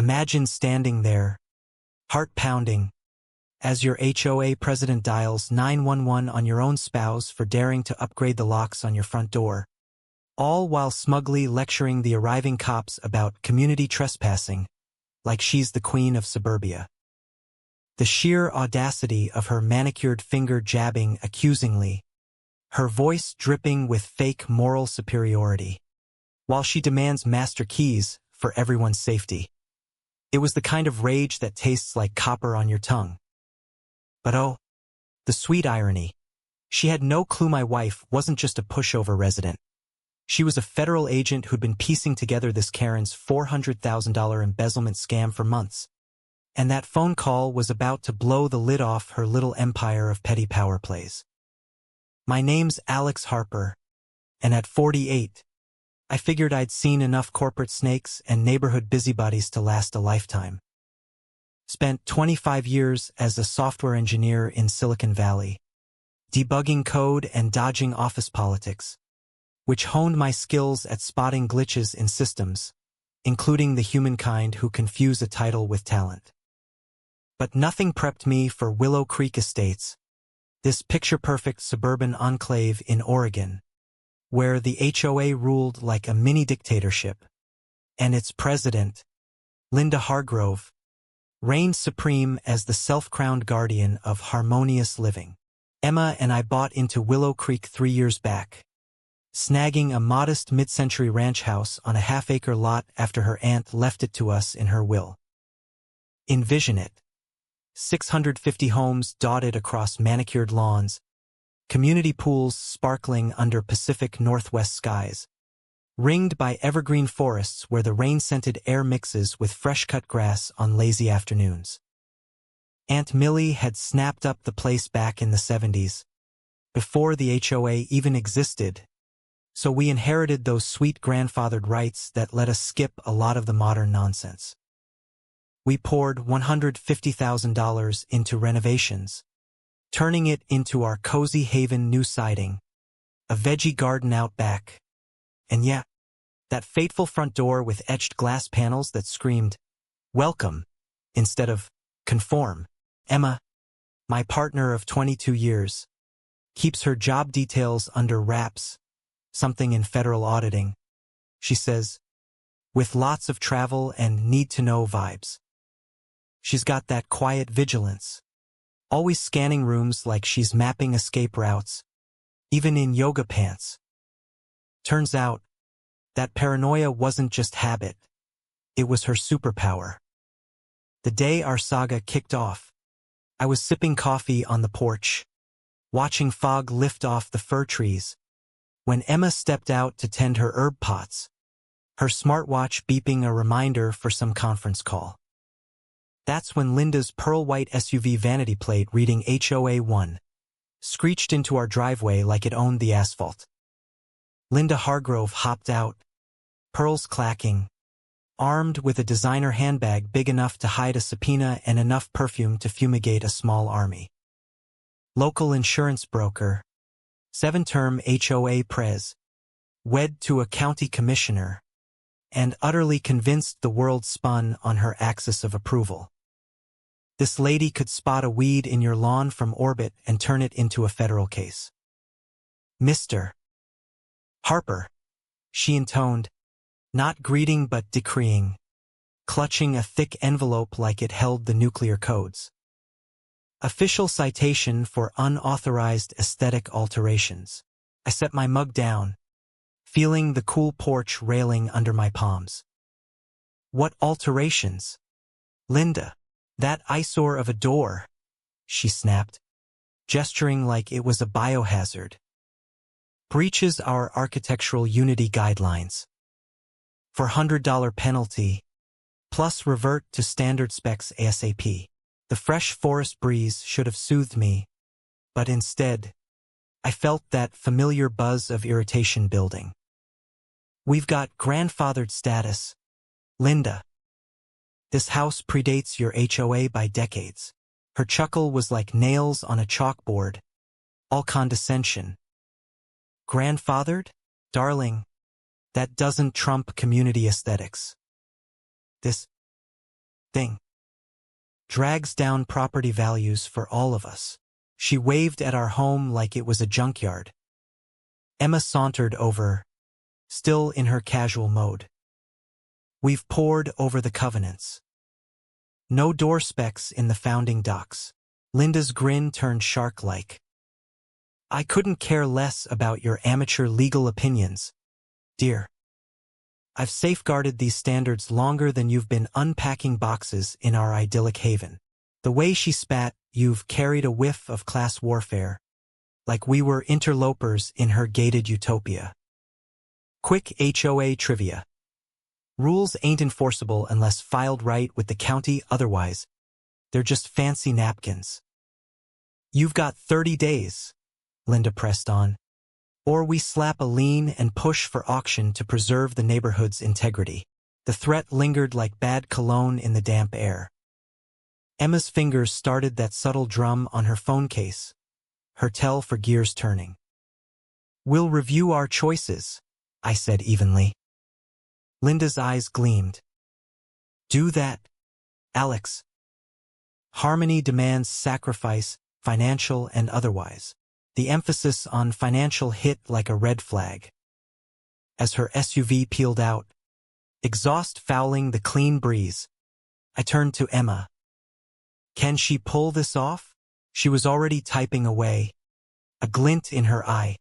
Imagine standing there, heart pounding, as your HOA president dials 911 on your own spouse for daring to upgrade the locks on your front door, all while smugly lecturing the arriving cops about community trespassing, like she's the queen of suburbia. The sheer audacity of her manicured finger jabbing accusingly, her voice dripping with fake moral superiority, while she demands master keys for everyone's safety. It was the kind of rage that tastes like copper on your tongue. But oh, the sweet irony. She had no clue my wife wasn't just a pushover resident. She was a federal agent who'd been piecing together this Karen's $400,000 embezzlement scam for months. And that phone call was about to blow the lid off her little empire of petty power plays. My name's Alex Harper, and at 48, I figured I'd seen enough corporate snakes and neighborhood busybodies to last a lifetime. Spent 25 years as a software engineer in Silicon Valley, debugging code and dodging office politics, which honed my skills at spotting glitches in systems, including the humankind who confuse a title with talent. But nothing prepped me for Willow Creek Estates, this picture-perfect suburban enclave in Oregon, where the HOA ruled like a mini-dictatorship, and its president, Linda Hargrove, reigned supreme as the self-crowned guardian of harmonious living. Emma and I bought into Willow Creek 3 years back, snagging a modest mid-century ranch house on a half-acre lot after her aunt left it to us in her will. Envision it. 650 homes dotted across manicured lawns, community pools sparkling under Pacific Northwest skies, ringed by evergreen forests where the rain-scented air mixes with fresh-cut grass on lazy afternoons. Aunt Millie had snapped up the place back in the 70s, before the HOA even existed, so we inherited those sweet grandfathered rights that let us skip a lot of the modern nonsense. We poured $150,000 into renovations, turning it into our cozy haven new siding, a veggie garden out back, and yeah, that fateful front door with etched glass panels that screamed, "Welcome," instead of "Conform." Emma, my partner of 22 years, keeps her job details under wraps, something in federal auditing, she says, with lots of travel and need-to-know vibes. She's got that quiet vigilance, always scanning rooms like she's mapping escape routes, even in yoga pants. Turns out, that paranoia wasn't just habit, it was her superpower. The day our saga kicked off, I was sipping coffee on the porch, watching fog lift off the fir trees, when Emma stepped out to tend her herb pots, her smartwatch beeping a reminder for some conference call. That's when Linda's pearl-white SUV vanity plate reading HOA 1 screeched into our driveway like it owned the asphalt. Linda Hargrove hopped out, pearls clacking, armed with a designer handbag big enough to hide a subpoena and enough perfume to fumigate a small army. Local insurance broker, 7-term HOA prez, wed to a county commissioner, and utterly convinced the world spun on her axis of approval. This lady could spot a weed in your lawn from orbit and turn it into a federal case. "Mr. Harper," she intoned, not greeting but decreeing, clutching a thick envelope like it held the nuclear codes. Official citation for unauthorized aesthetic alterations. I set my mug down, feeling the cool porch railing under my palms. "What alterations?" "Linda, that eyesore of a door," she snapped, gesturing like it was a biohazard, "breaches our architectural unity guidelines. For $100 penalty, plus revert to standard specs ASAP." The fresh forest breeze should have soothed me, but instead, I felt that familiar buzz of irritation building. "We've got grandfathered status, Linda. This house predates your HOA by decades." Her chuckle was like nails on a chalkboard, all condescension. "Grandfathered? Darling, that doesn't trump community aesthetics. This thing. Drags down property values for all of us. She waved at our home like it was a junkyard. Emma sauntered over, still in her casual mode. We've pored over the covenants. No door specs in the founding docs. Linda's grin turned shark-like. I couldn't care less about your amateur legal opinions, dear. I've safeguarded these standards longer than you've been unpacking boxes in our idyllic haven. The way she spat, you've carried a whiff of class warfare, like we were interlopers in her gated utopia. Quick HOA trivia. Rules ain't enforceable unless filed right with the county otherwise. They're just fancy napkins. You've got 30 days, Linda pressed on, or we slap a lien and push for auction to preserve the neighborhood's integrity. The threat lingered like bad cologne in the damp air. Emma's fingers started that subtle drum on her phone case, her tell for gears turning. We'll review our choices, I said evenly. Linda's eyes gleamed. Do that, Alex. Harmony demands sacrifice, financial and otherwise. The emphasis on financial hit like a red flag. As her SUV peeled out, exhaust fouling the clean breeze, I turned to Emma. Can she pull this off? She was already typing away, a glint in her eye.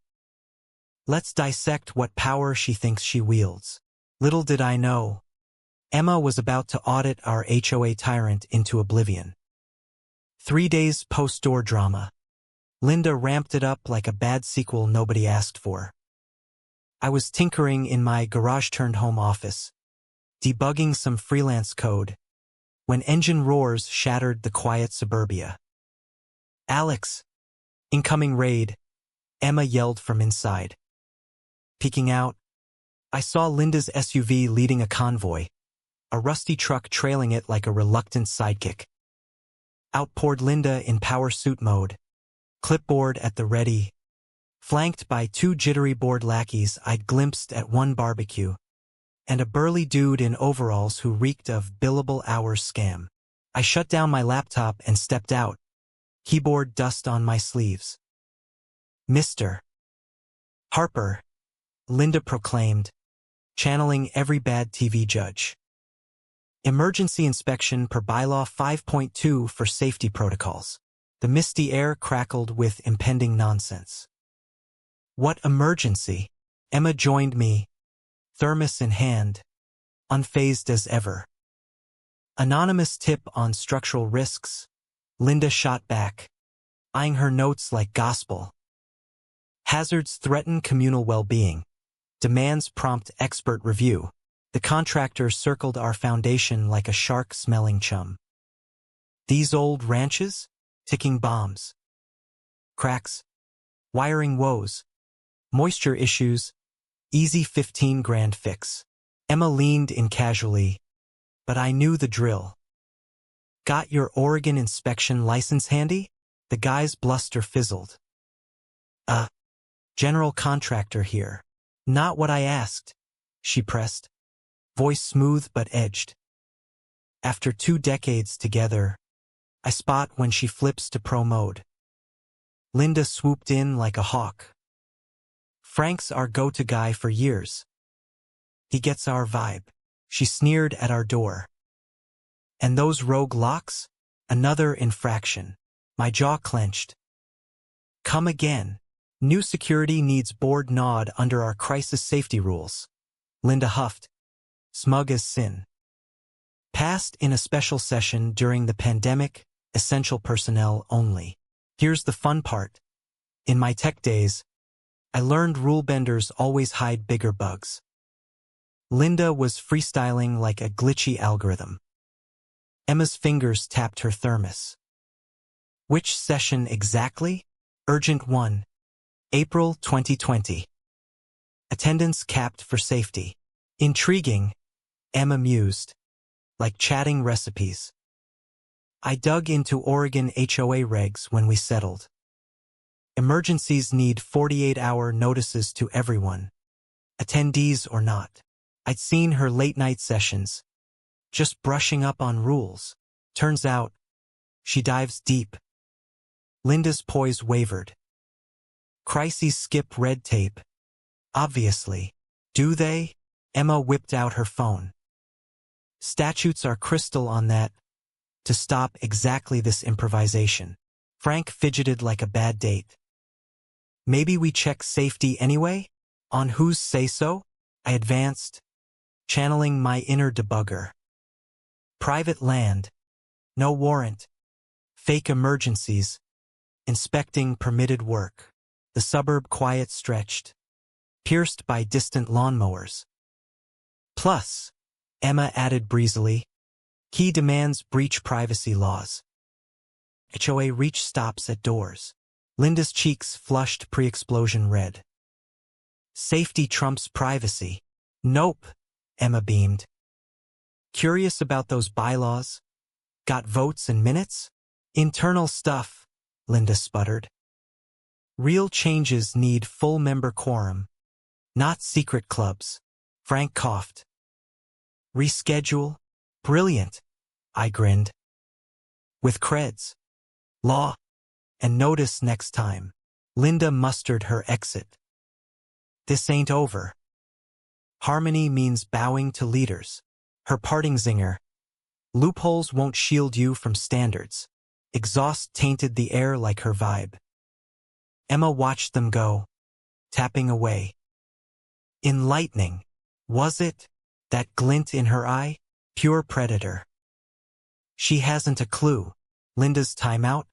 Let's dissect what power she thinks she wields. Little did I know, Emma was about to audit our HOA Tyrant into oblivion. 3 days post-door drama. Linda ramped it up like a bad sequel nobody asked for. I was tinkering in my garage-turned-home office, debugging some freelance code, when engine roars shattered the quiet suburbia. Alex! Incoming raid, Emma yelled from inside. Peeking out, I saw Linda's SUV leading a convoy, a rusty truck trailing it like a reluctant sidekick. Out poured Linda in power suit mode, clipboard at the ready, flanked by 2 jittery-bored lackeys I'd glimpsed at one barbecue, and a burly dude in overalls who reeked of billable hours scam. I shut down my laptop and stepped out, keyboard dust on my sleeves. Mr. Harper, Linda proclaimed, channeling every bad TV judge. Emergency inspection per bylaw 5.2 for safety protocols. The misty air crackled with impending nonsense. What emergency? Emma joined me, thermos in hand, unfazed as ever. Anonymous tip on structural risks, Linda shot back, eyeing her notes like gospel. Hazards threaten communal well-being. Demands prompt expert review. The contractor circled our foundation like a shark-smelling chum. These old ranches? Ticking bombs. Cracks. Wiring woes. Moisture issues. Easy 15 grand fix. Emma leaned in casually, but I knew the drill. Got your Oregon inspection license handy? The guy's bluster fizzled. General contractor here. Not what I asked, she pressed, voice smooth but edged. After 2 decades together, I spot when she flips to pro mode. Linda swooped in like a hawk. Frank's our go-to guy for years. He gets our vibe. She sneered at our door. And those rogue locks? Another infraction. My jaw clenched. Come again. New security needs board nod under our crisis safety rules. Linda huffed, smug as sin. Passed in a special session during the pandemic, essential personnel only. Here's the fun part. In my tech days, I learned rule benders always hide bigger bugs. Linda was freestyling like a glitchy algorithm. Emma's fingers tapped her thermos. Which session exactly? Urgent 1. April 2020. Attendance capped for safety. Intriguing, Emma mused, like chatting recipes. I dug into Oregon HOA regs when we settled. Emergencies need 48-hour notices to everyone, attendees or not. I'd seen her late-night sessions, Just brushing up on rules. Turns out, she dives deep. Linda's poise wavered. Crises skip red tape. Obviously. Do they? Emma whipped out her phone. Statutes are crystal on that. To stop exactly this improvisation. Frank fidgeted like a bad date. Maybe we check safety anyway? On whose say-so? I advanced, channeling my inner debugger. Private land. No warrant. Fake emergencies. Inspecting permitted work. The suburb quiet stretched, pierced by distant lawnmowers. Plus, Emma added breezily, key demands breach privacy laws. HOA reach stops at doors. Linda's cheeks flushed pre-explosion red. Safety trumps privacy. Nope, Emma beamed. Curious about those bylaws? Got votes and minutes? Internal stuff, Linda sputtered. Real changes need full member quorum, not secret clubs. Frank coughed. Reschedule? Brilliant, I grinned. With creds. Law. And notice next time. Linda mustered her exit. This ain't over. Harmony means bowing to leaders. Her parting zinger. Loopholes won't shield you from standards. Exhaust tainted the air like her vibe. Emma watched them go, tapping away. Enlightening. Was it? That glint in her eye? Pure predator. She hasn't a clue. Linda's timeout?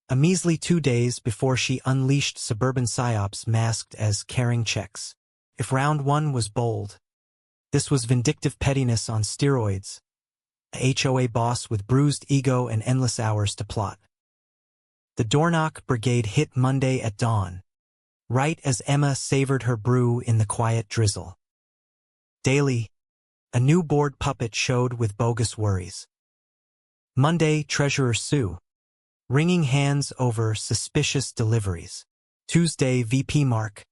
A measly 2 days before she unleashed suburban psyops masked as caring checks. If round one was bold, this was vindictive pettiness on steroids. A HOA boss with bruised ego and endless hours to plot. The doorknock brigade hit Monday at dawn, right as Emma savored her brew in the quiet drizzle. Daily, a new board puppet showed with bogus worries. Monday, Treasurer Sue, wringing hands over suspicious deliveries. Tuesday, VP Mark,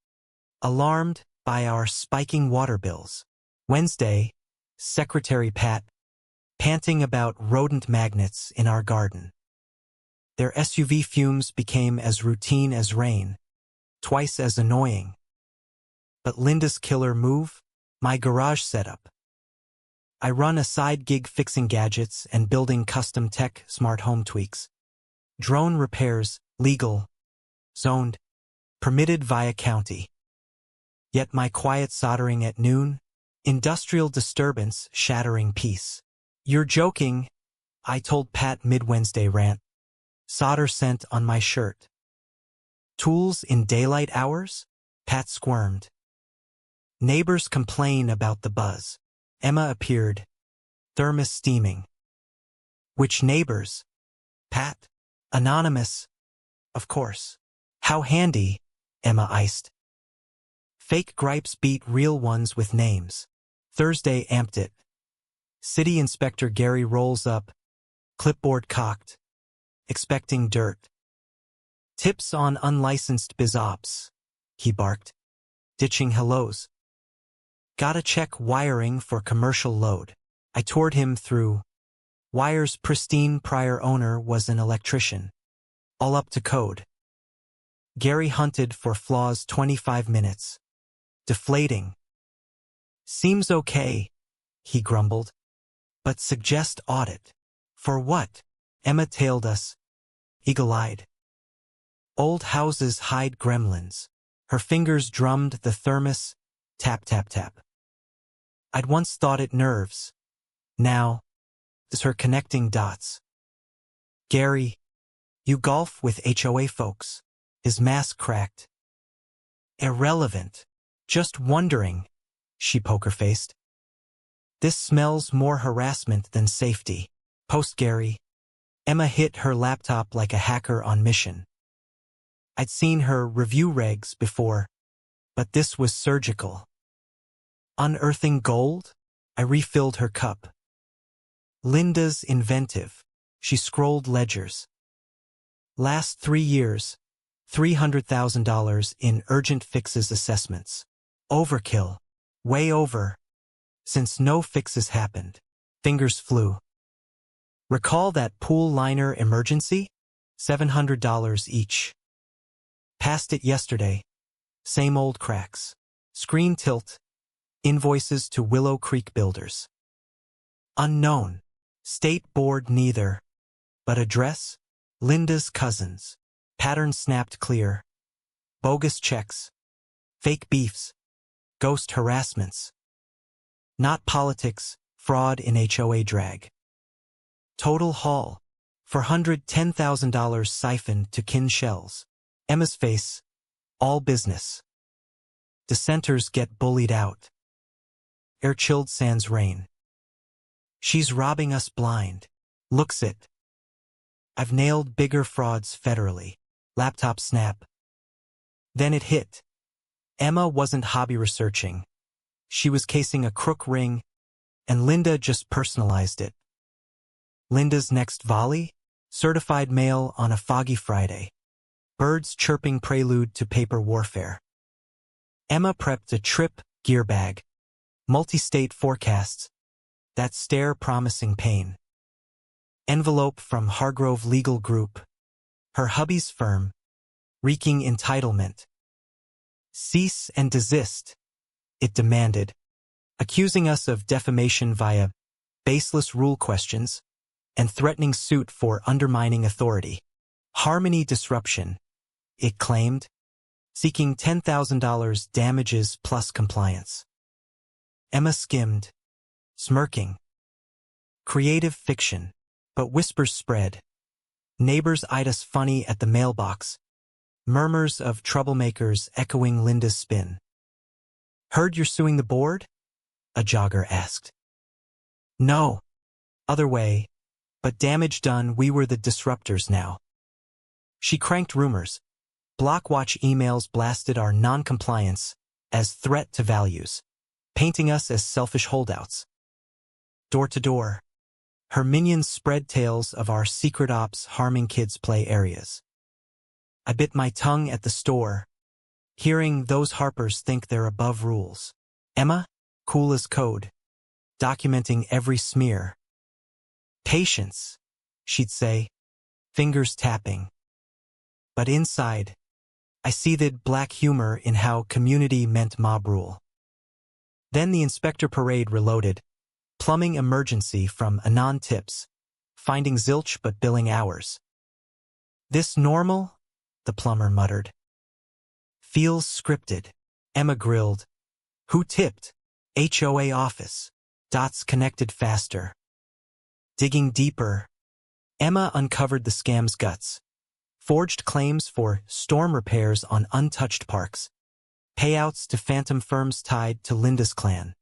alarmed by our spiking water bills. Wednesday, Secretary Pat, panting about rodent magnets in our garden. Their SUV fumes became as routine as rain, twice as annoying. But Linda's killer move? My garage setup. I run a side gig fixing gadgets and building custom tech smart home tweaks. Drone repairs, legal, zoned, permitted via county. Yet my quiet soldering at noon, industrial disturbance shattering peace. You're joking, I told Pat mid-Wednesday rant. Solder scent on my shirt. Tools in daylight hours? Pat squirmed. Neighbors complain about the buzz. Emma appeared, thermos steaming. Which neighbors? Pat. Anonymous. Of course. How handy, Emma iced. Fake gripes beat real ones with names. Thursday amped it. City Inspector Gary rolls up, clipboard cocked, expecting dirt. Tips on unlicensed biz ops, he barked, ditching hellos. Gotta check wiring for commercial load. I toured him through. Wire's pristine prior owner was an electrician. All up to code. Gary hunted for flaws 25 minutes. Deflating. Seems okay, he grumbled. But suggest audit. For what? Emma tailed us, eagle-eyed. Old houses hide gremlins. Her fingers drummed the thermos, tap, tap, tap. I'd once thought it nerves. Now, is her connecting dots. Gary, you golf with HOA folks. His mask cracked. Irrelevant. Just wondering, she poker-faced. This smells more harassment than safety. Post Gary. Emma hit her laptop like a hacker on mission. I'd seen her review regs before, but this was surgical. Unearthing gold? I refilled her cup. Linda's inventive. She scrolled ledgers. Last 3 years, $300,000 in urgent fixes assessments. Overkill. Way over. Since no fixes happened. Fingers flew. Recall that pool liner emergency? $700 each. Passed it yesterday. Same old cracks. Screen tilt. Invoices to Willow Creek Builders. Unknown. State board neither. But address? Linda's cousins. Pattern snapped clear. Bogus checks. Fake beefs. Ghost harassments. Not politics, fraud in HOA drag. Total haul. $410,000 siphoned to kin shells. Emma's face. All business. Dissenters get bullied out. Air-chilled sans rain. She's robbing us blind. Looks it. I've nailed bigger frauds federally. Laptop snap. Then it hit. Emma wasn't hobby researching. She was casing a crook ring, and Linda just personalized it. Linda's next volley? Certified mail on a foggy Friday. Birds chirping prelude to paper warfare. Emma prepped a trip, gear bag. Multi-state forecasts. That stare promising pain. Envelope from Hargrove Legal Group. Her hubby's firm. Reeking entitlement. Cease and desist, it demanded, accusing us of defamation via baseless rule questions and threatening suit for undermining authority. Harmony disruption, it claimed, seeking $10,000 damages plus compliance. Emma skimmed, smirking. Creative fiction, but whispers spread. Neighbors eyed us funny at the mailbox. Murmurs of troublemakers echoing Linda's spin. Heard you're suing the board? A jogger asked. No. Other way. But damage done, we were the disruptors now. She cranked rumors. Blockwatch emails blasted our non-compliance as threat to values, painting us as selfish holdouts. Door to door. Her minions spread tales of our secret ops harming kids' play areas. I bit my tongue at the store, hearing those Harpers think they're above rules. Emma, cool as code, documenting every smear. Patience, she'd say, fingers tapping. But inside, I seethed black humor in how community meant mob rule. Then the inspector parade reloaded, plumbing emergency from Anon tips, finding zilch but billing hours. This normal? The plumber muttered. Feels scripted. Emma grilled. Who tipped? HOA office. Dots connected faster. Digging deeper, Emma uncovered the scam's guts. Forged claims for storm repairs on untouched parks. Payouts to phantom firms tied to Linda's clan.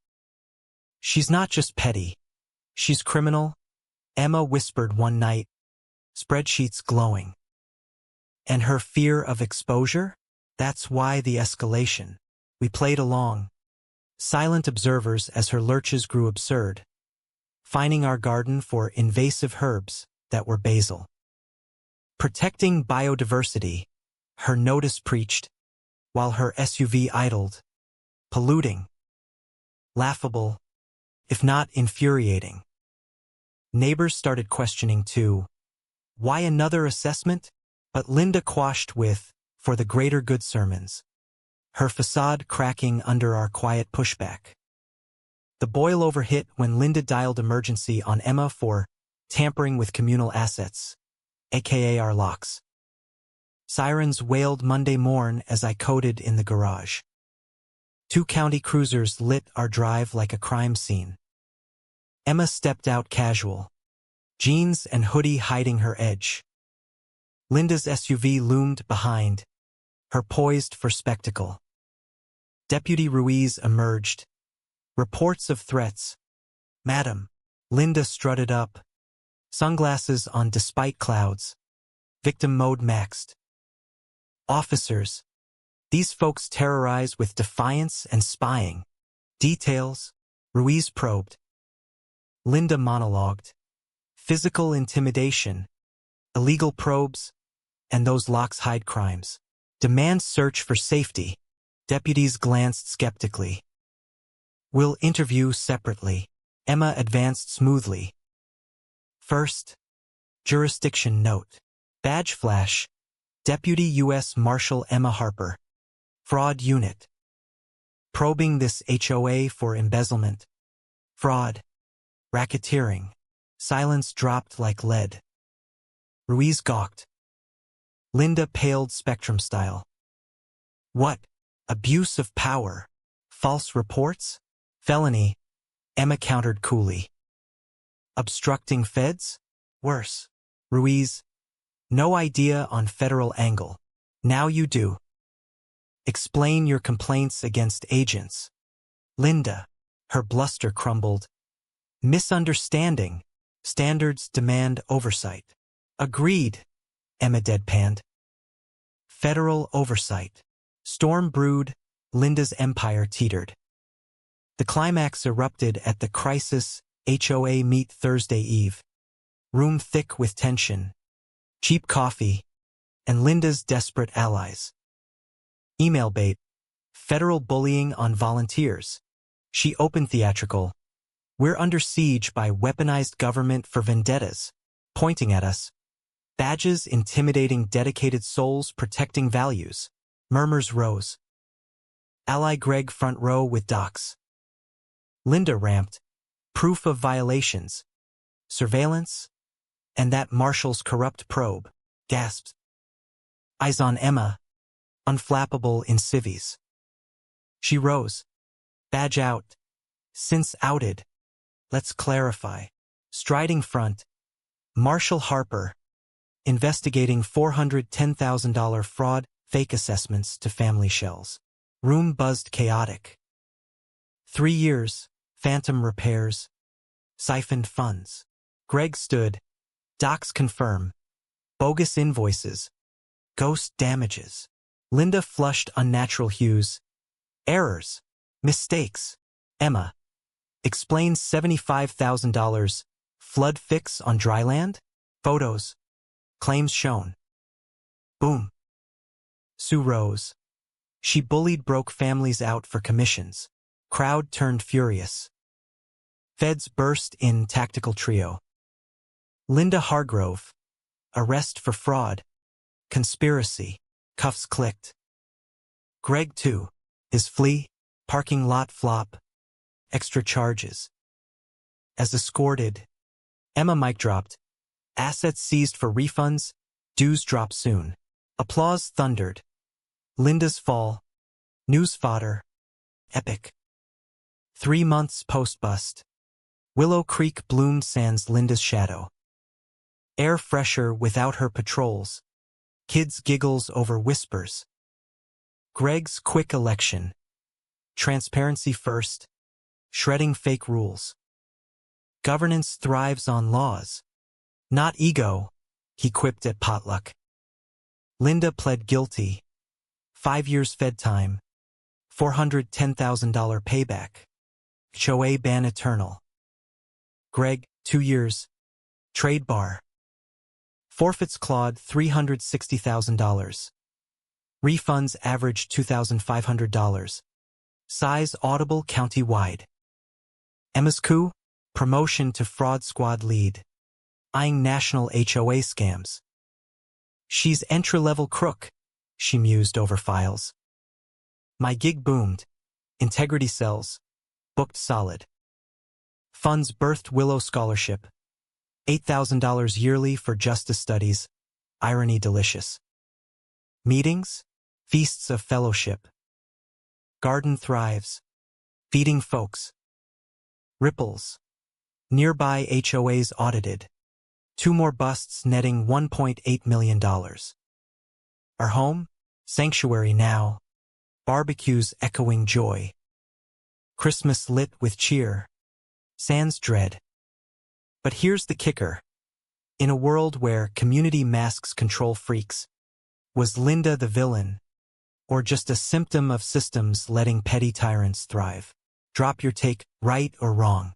She's not just petty. She's criminal, Emma whispered one night, spreadsheets glowing. And her fear of exposure? That's why the escalation. We played along, silent observers as her lurches grew absurd, fining our garden for invasive herbs that were basil. Protecting biodiversity, her notice preached, while her SUV idled, polluting. Laughable, if not infuriating. Neighbors started questioning too. Why another assessment? But Linda quashed with, for the greater good sermons. Her facade cracking under our quiet pushback. The boil-over hit when Linda dialed emergency on Emma for tampering with communal assets, aka our locks. Sirens wailed Monday morn as I coded in the garage. 2 county cruisers lit our drive like a crime scene. Emma stepped out casual, jeans and hoodie hiding her edge. Linda's SUV loomed behind, her poised for spectacle. Deputy Ruiz emerged. Reports of threats. Madam. Linda strutted up. Sunglasses on despite clouds. Victim mode maxed. Officers. These folks terrorize with defiance and spying. Details. Ruiz probed. Linda monologued. Physical intimidation. Illegal probes. And those locks hide crimes. Demand search for safety. Deputies glanced skeptically. We'll interview separately. Emma advanced smoothly. First, jurisdiction note. Badge flash. Deputy U.S. Marshal Emma Harper. Fraud Unit. Probing this HOA for embezzlement, fraud, racketeering. Silence dropped like lead. Ruiz gawked. Linda paled Spectrum style. What? Abuse of power? False reports? Felony? Emma countered coolly. Obstructing feds? Worse. Ruiz, no idea on federal angle. Now you do. Explain your complaints against agents. Linda, her bluster crumbled. Misunderstanding. Standards demand oversight. Agreed, Emma deadpanned. Federal oversight. Storm brewed, Linda's empire teetered. The climax erupted at the Crisis HOA meet Thursday Eve. Room thick with tension, cheap coffee, and Linda's desperate allies. Email bait, federal bullying on volunteers. She opened theatrical. We're under siege by weaponized government for vendettas, pointing at us. Badges intimidating dedicated souls protecting values. Murmurs rose. Ally Greg front row with docs. Linda ramped. Proof of violations. Surveillance? And that Marshal's corrupt probe. Gasped. Eyes on Emma. Unflappable in civvies. She rose. Badge out. Since outed. Let's clarify. Striding front. Marshal Harper. Investigating $410,000 fraud, fake assessments to family shells. Room buzzed chaotic. 3 years, phantom repairs, siphoned funds. Greg stood. Docs confirm. Bogus invoices. Ghost damages. Linda flushed unnatural hues. Errors. Mistakes. Emma. Explains $75,000. Flood fix on dry land? Photos. Claims shown. Boom. Sue rose. She bullied broke families out for commissions. Crowd turned furious. Feds burst in tactical trio. Linda Hargrove. Arrest for fraud. Conspiracy. Cuffs clicked. Greg too. His flee. Parking lot flop. Extra charges. As escorted. Emma mic dropped. Assets seized for refunds. Dues drop soon. Applause thundered. Linda's fall. News fodder. Epic. 3 months post-bust. Willow Creek bloomed sans Linda's shadow. Air fresher without her patrols. Kids giggles over whispers. Greg's quick election. Transparency first. Shredding fake rules. Governance thrives on laws. Not ego, he quipped at potluck. Linda pled guilty. 5 years fed time. $410,000 payback. HOA ban eternal. Greg, 2 years. Trade bar. Forfeits clawed $360,000. Refunds averaged $2,500. Size audible county-wide. Emma's coup? Promotion to fraud squad lead. Eyeing national HOA scams. She's entry-level crook, she mused over files. My gig boomed. Integrity sells. Booked solid. Funds birthed Willow Scholarship. $8,000 yearly for justice studies. Irony delicious. Meetings? Feasts of fellowship. Garden thrives. Feeding folks. Ripples. Nearby HOAs audited. 2 more busts netting $1.8 million. Our home? Sanctuary now. Barbecues echoing joy. Christmas lit with cheer. Sans dread. But here's the kicker. In a world where community masks control freaks, was Linda the villain? Or just a symptom of systems letting petty tyrants thrive? Drop your take, right or wrong.